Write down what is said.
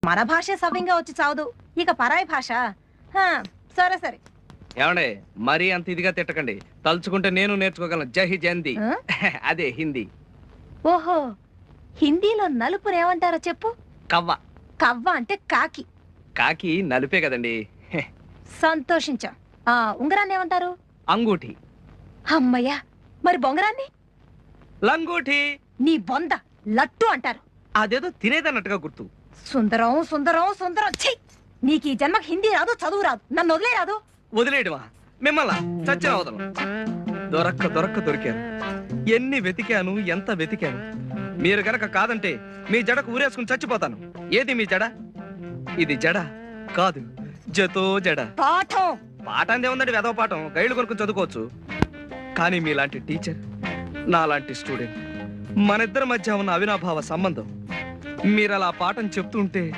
మన భాష సవ్యంగా వచ్చి చావదు, ఇక పరాయి భాష. సరే సరే. ఏమండే మరీ అంత ఇదిగా తిట్టకండి. తలుచుకుంటే నేను నేర్చుకోగలను. జై జంది అదే హిందీ. ఓహో, హిందీలో నలుపునేమంటారో చెప్పు. కవ్వ. కవ్వ అంటే కాకి. కాకి నలుపే కదండి. సంతోషించా. ఉంగరాన్ని ఏమంటారు? అంగూఠి. అమ్మయ్యా, మరి బొంగరాన్ని? లంగూఠి. నీ బొంద లట్టు అంటారు. అదేదో తినేదన్నట్టుగా గుర్తు. సుందరం సుందరం సుందరం. ఛీ, నీకు ఈ జన్మకి హిందీ రాదు, చదువు రాదు, నన్ను వదిలే రాదు. వదిలేయడమా? మిమ్మల్ని చచ్చిన వదలం. దొరక్క దొరికాను. ఎన్ని వెతికాను, ఎంత వెతికాను. మీరు గనక కాదంటే మీ జడకు ఊరేసుకుని చచ్చిపోతాను. ఏది మీ జడ? ఇది జడ కాదు, జతో జడ. పాఠం. పాఠం ఏముందండి? వెదవ పాఠం. గైడ్లు కొనుక్కుని చదువుకోవచ్చు. కానీ మీలాంటి టీచర్, నాలాంటి స్టూడెంట్, మన ఇద్దరి మధ్య ఉన్న అవినాభావ సంబంధం, మీరలా పాఠం చెప్తుంటే